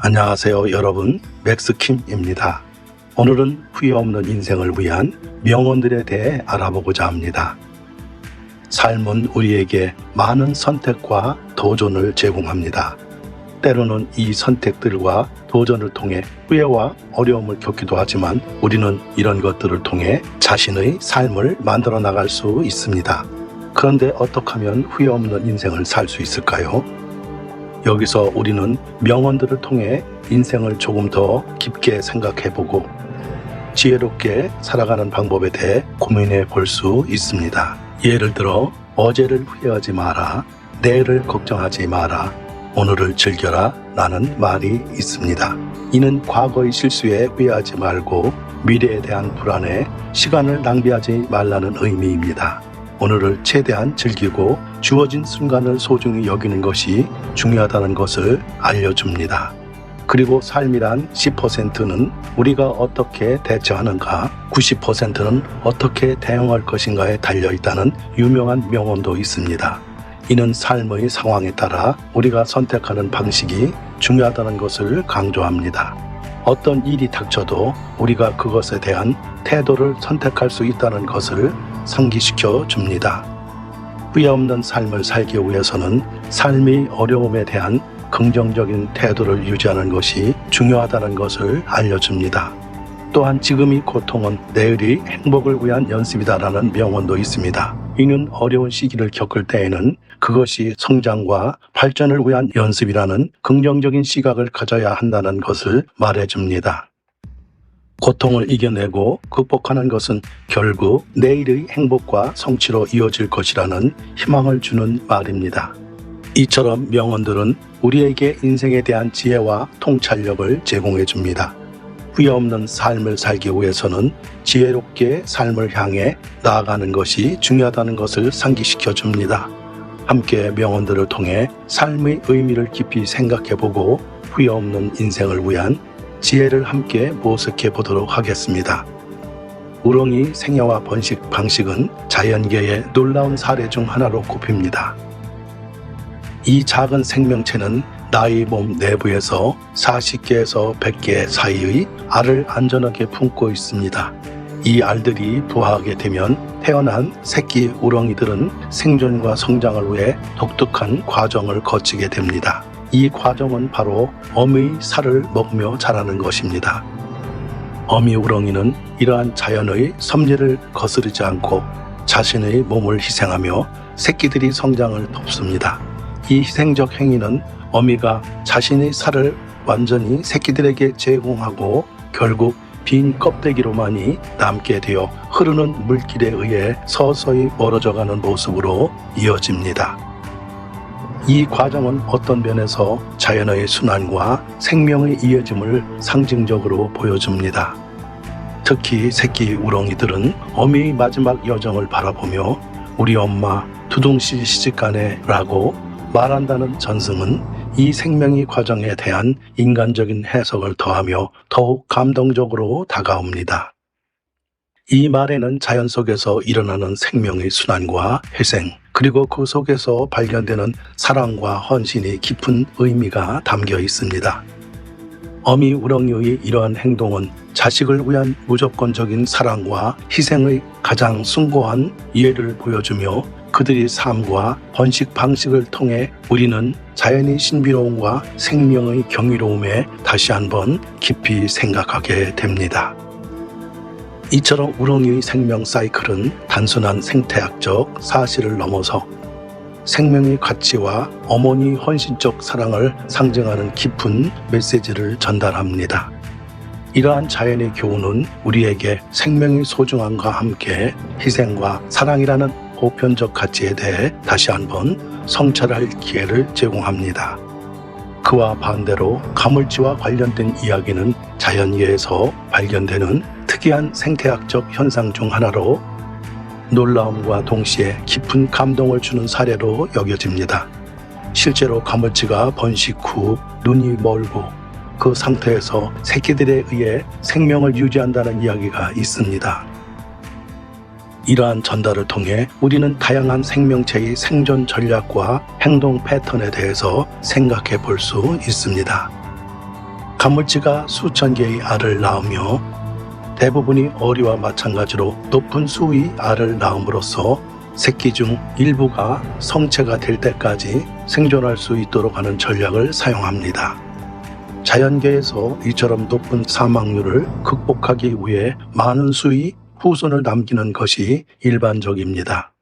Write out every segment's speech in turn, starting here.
안녕하세요 여러분, 맥스킴입니다. 오늘은 후회 없는 인생을 위한 명언들에 대해 알아보고자 합니다. 삶은 우리에게 많은 선택과 도전을 제공합니다. 때로는 이 선택들과 도전을 통해 후회와 어려움을 겪기도 하지만 우리는 이런 것들을 통해 자신의 삶을 만들어 나갈 수 있습니다. 그런데 어떻게 하면 후회 없는 인생을 살 수 있을까요? 여기서 우리는 명언들을 통해 인생을 조금 더 깊게 생각해보고 지혜롭게 살아가는 방법에 대해 고민해 볼 수 있습니다. 예를 들어 어제를 후회하지 마라, 내일을 걱정하지 마라, 오늘을 즐겨라 라는 말이 있습니다. 이는 과거의 실수에 후회하지 말고 미래에 대한 불안에 시간을 낭비하지 말라는 의미입니다. 오늘을 최대한 즐기고 주어진 순간을 소중히 여기는 것이 중요하다는 것을 알려줍니다. 그리고 삶이란 10%는 우리가 어떻게 대처하는가, 90%는 어떻게 대응할 것인가에 달려있다는 유명한 명언도 있습니다. 이는 삶의 상황에 따라 우리가 선택하는 방식이 중요하다는 것을 강조합니다. 어떤 일이 닥쳐도 우리가 그것에 대한 태도를 선택할 수 있다는 것을 상기시켜 줍니다. 후회 없는 삶을 살기 위해서는 삶의 어려움에 대한 긍정적인 태도를 유지하는 것이 중요하다는 것을 알려줍니다. 또한 지금의 고통은 내일의 행복을 위한 연습이다라는 명언도 있습니다. 이는 어려운 시기를 겪을 때에는 그것이 성장과 발전을 위한 연습이라는 긍정적인 시각을 가져야 한다는 것을 말해줍니다. 고통을 이겨내고 극복하는 것은 결국 내일의 행복과 성취로 이어질 것이라는 희망을 주는 말입니다. 이처럼 명언들은 우리에게 인생에 대한 지혜와 통찰력을 제공해 줍니다. 후회 없는 삶을 살기 위해서는 지혜롭게 삶을 향해 나아가는 것이 중요하다는 것을 상기시켜 줍니다. 함께 명언들을 통해 삶의 의미를 깊이 생각해보고 후회 없는 인생을 위한 지혜를 함께 모색해 보도록 하겠습니다. 우렁이 생애와 번식 방식은 자연계의 놀라운 사례 중 하나로 꼽힙니다. 이 작은 생명체는 나의 몸 내부에서 40개에서 100개 사이의 알을 안전하게 품고 있습니다. 이 알들이 부화하게 되면 태어난 새끼 우렁이들은 생존과 성장을 위해 독특한 과정을 거치게 됩니다. 이 과정은 바로 어미의 살을 먹으며 자라는 것입니다. 어미 우렁이는 이러한 자연의 섭리를 거스르지 않고 자신의 몸을 희생하며 새끼들이 성장을 돕습니다. 이 희생적 행위는 어미가 자신의 살을 완전히 새끼들에게 제공하고 결국 빈 껍데기로만이 남게 되어 흐르는 물길에 의해 서서히 멀어져가는 모습으로 이어집니다. 이 과정은 어떤 면에서 자연의 순환과 생명의 이어짐을 상징적으로 보여줍니다. 특히 새끼 우렁이들은 어미의 마지막 여정을 바라보며 우리 엄마 두둥실 시집가네 라고 말한다는 전승은 이 생명의 과정에 대한 인간적인 해석을 더하며 더욱 감동적으로 다가옵니다. 이 말에는 자연 속에서 일어나는 생명의 순환과 희생, 그리고 그 속에서 발견되는 사랑과 헌신이 깊은 의미가 담겨 있습니다. 어미 우렁이의 이러한 행동은 자식을 위한 무조건적인 사랑과 희생의 가장 숭고한 예를 보여주며 그들의 삶과 번식 방식을 통해 우리는 자연의 신비로움과 생명의 경이로움에 다시 한번 깊이 생각하게 됩니다. 이처럼 우렁이의 생명 사이클은 단순한 생태학적 사실을 넘어서 생명의 가치와 어머니의 헌신적 사랑을 상징하는 깊은 메시지를 전달합니다. 이러한 자연의 교훈은 우리에게 생명의 소중함과 함께 희생과 사랑이라는 보편적 가치에 대해 다시 한번 성찰할 기회를 제공합니다. 그와 반대로 가물치와 관련된 이야기는 자연계에서 발견되는 특이한 생태학적 현상 중 하나로 놀라움과 동시에 깊은 감동을 주는 사례로 여겨집니다. 실제로 가물치가 번식 후 눈이 멀고 그 상태에서 새끼들에 의해 생명을 유지한다는 이야기가 있습니다. 이러한 전달을 통해 우리는 다양한 생명체의 생존 전략과 행동 패턴에 대해서 생각해 볼 수 있습니다. 가물치가 수천 개의 알을 낳으며 대부분이 어리와 마찬가지로 높은 수의 알을 낳음으로써 새끼 중 일부가 성체가 될 때까지 생존할 수 있도록 하는 전략을 사용합니다. 자연계에서 이처럼 높은 사망률을 극복하기 위해 많은 수의 후손을 남기는 것이 일반적입니다.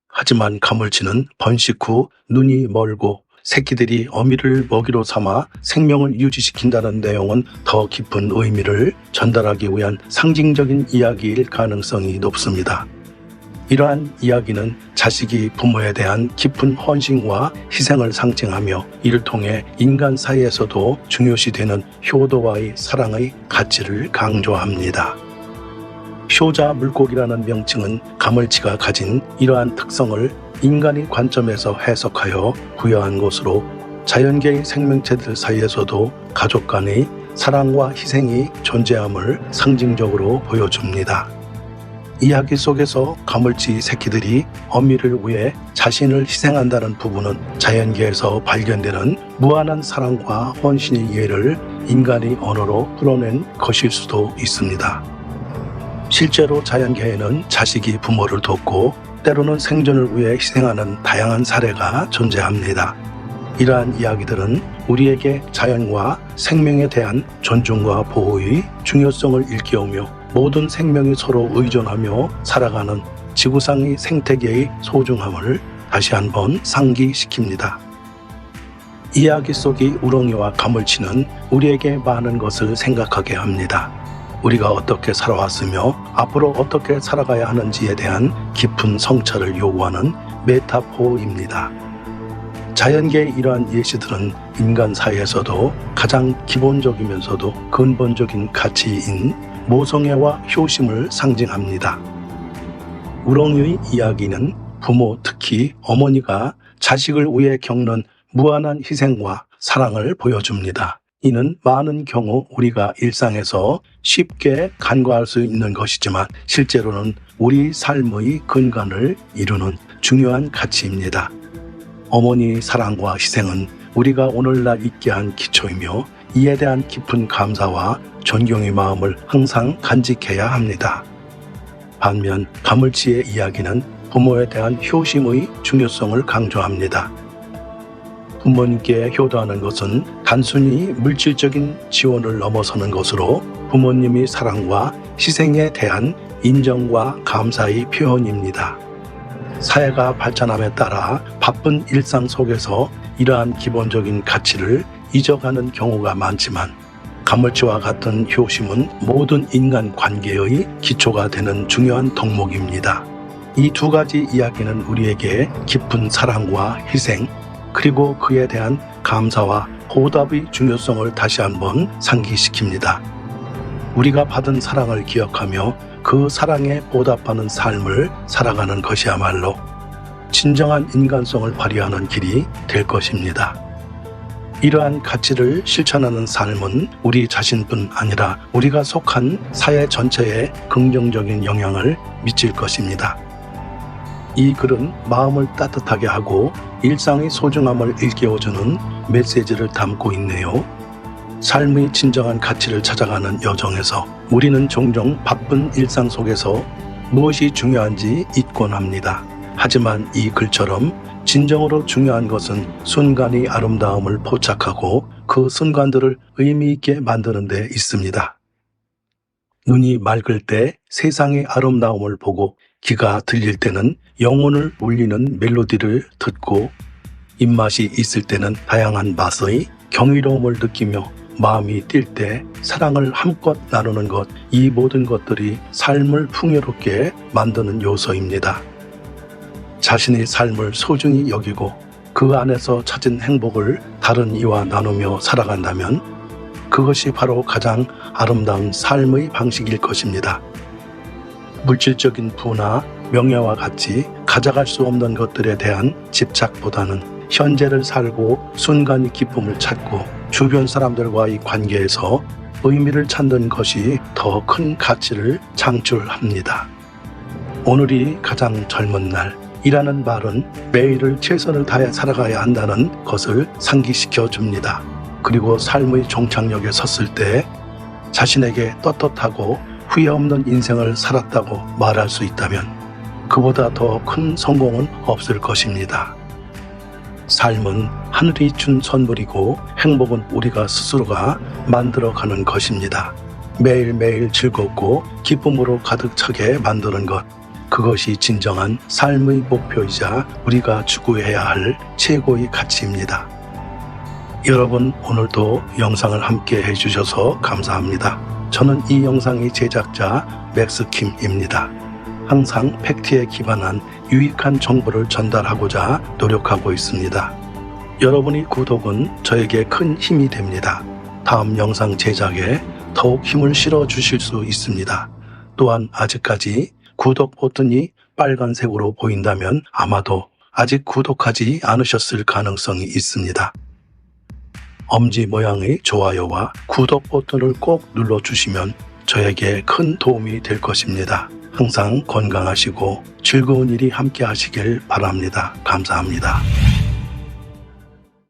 하지만 가물치는 번식 후 눈이 멀고 새끼들이 어미를 먹이로 삼아 생명을 유지시킨다는 내용은 더 깊은 의미를 전달하기 위한 상징적인 이야기일 가능성이 높습니다. 이러한 이야기는 자식이 부모에 대한 깊은 헌신과 희생을 상징하며 이를 통해 인간 사이에서도 중요시되는 효도와의 사랑의 가치를 강조합니다. 효자 물고기라는 명칭은 가물치가 가진 이러한 특성을 인간의 관점에서 해석하여 부여한 것으로 자연계의 생명체들 사이에서도 가족 간의 사랑과 희생이 존재함을 상징적으로 보여줍니다. 이야기 속에서 가물치 새끼들이 어미를 위해 자신을 희생한다는 부분은 자연계에서 발견되는 무한한 사랑과 헌신의 이해를 인간의 언어로 풀어낸 것일 수도 있습니다. 실제로 자연계에는 자식이 부모를 돕고 때로는 생존을 위해 희생하는 다양한 사례가 존재합니다. 이러한 이야기들은 우리에게 자연과 생명에 대한 존중과 보호의 중요성을 일깨우며 모든 생명이 서로 의존하며 살아가는 지구상의 생태계의 소중함을 다시 한번 상기시킵니다. 이야기 속의 우렁이와 가물치는 우리에게 많은 것을 생각하게 합니다. 우리가 어떻게 살아왔으며 앞으로 어떻게 살아가야 하는지에 대한 깊은 성찰을 요구하는 메타포입니다. 자연계의 이러한 예시들은 인간 사이에서도 가장 기본적이면서도 근본적인 가치인 모성애와 효심을 상징합니다. 우렁이의 이야기는 부모, 특히 어머니가 자식을 위해 겪는 무한한 희생과 사랑을 보여줍니다. 이는 많은 경우 우리가 일상에서 쉽게 간과할 수 있는 것이지만 실제로는 우리 삶의 근간을 이루는 중요한 가치입니다. 어머니의 사랑과 희생은 우리가 오늘날 있게 한 기초이며 이에 대한 깊은 감사와 존경의 마음을 항상 간직해야 합니다. 반면 가물치의 이야기는 부모에 대한 효심의 중요성을 강조합니다. 부모님께 효도하는 것은 단순히 물질적인 지원을 넘어서는 것으로 부모님의 사랑과 희생에 대한 인정과 감사의 표현입니다. 사회가 발전함에 따라 바쁜 일상 속에서 이러한 기본적인 가치를 잊어가는 경우가 많지만 가물치와 같은 효심은 모든 인간 관계의 기초가 되는 중요한 덕목입니다. 이 두 가지 이야기는 우리에게 깊은 사랑과 희생, 그리고 그에 대한 감사와 보답의 중요성을 다시 한번 상기시킵니다. 우리가 받은 사랑을 기억하며 그 사랑에 보답하는 삶을 살아가는 것이야말로 진정한 인간성을 발휘하는 길이 될 것입니다. 이러한 가치를 실천하는 삶은 우리 자신뿐 아니라 우리가 속한 사회 전체에 긍정적인 영향을 미칠 것입니다. 이 글은 마음을 따뜻하게 하고 일상의 소중함을 일깨워주는 메시지를 담고 있네요. 삶의 진정한 가치를 찾아가는 여정에서 우리는 종종 바쁜 일상 속에서 무엇이 중요한지 잊곤 합니다. 하지만 이 글처럼 진정으로 중요한 것은 순간의 아름다움을 포착하고 그 순간들을 의미 있게 만드는 데 있습니다. 눈이 맑을 때 세상의 아름다움을 보고 귀가 들릴 때는 영혼을 울리는 멜로디를 듣고 입맛이 있을 때는 다양한 맛의 경이로움을 느끼며 마음이 뛸 때 사랑을 한껏 나누는 것, 이 모든 것들이 삶을 풍요롭게 만드는 요소입니다. 자신의 삶을 소중히 여기고 그 안에서 찾은 행복을 다른 이와 나누며 살아간다면 그것이 바로 가장 아름다운 삶의 방식일 것입니다. 물질적인 부나 명예와 같이 가져갈 수 없는 것들에 대한 집착보다는 현재를 살고 순간의 기쁨을 찾고 주변 사람들과의 관계에서 의미를 찾는 것이 더 큰 가치를 창출합니다. 오늘이 가장 젊은 날이라는 말은 매일을 최선을 다해 살아가야 한다는 것을 상기시켜 줍니다. 그리고 삶의 종착역에 섰을 때 자신에게 떳떳하고 후회 없는 인생을 살았다고 말할 수 있다면 그보다 더 큰 성공은 없을 것입니다. 삶은 하늘이 준 선물이고 행복은 우리가 스스로가 만들어가는 것입니다. 매일매일 즐겁고 기쁨으로 가득 차게 만드는 것, 그것이 진정한 삶의 목표이자 우리가 추구해야 할 최고의 가치입니다. 여러분, 오늘도 영상을 함께 해주셔서 감사합니다. 저는 이 영상의 제작자 맥스킴입니다. 항상 팩트에 기반한 유익한 정보를 전달하고자 노력하고 있습니다. 여러분의 구독은 저에게 큰 힘이 됩니다. 다음 영상 제작에 더욱 힘을 실어 주실 수 있습니다. 또한 아직까지 구독 버튼이 빨간색으로 보인다면 아마도 아직 구독하지 않으셨을 가능성이 있습니다. 엄지 모양의 좋아요와 구독 버튼을 꼭 눌러주시면 저에게 큰 도움이 될 것입니다. 항상 건강하시고 즐거운 일이 함께 하시길 바랍니다. 감사합니다.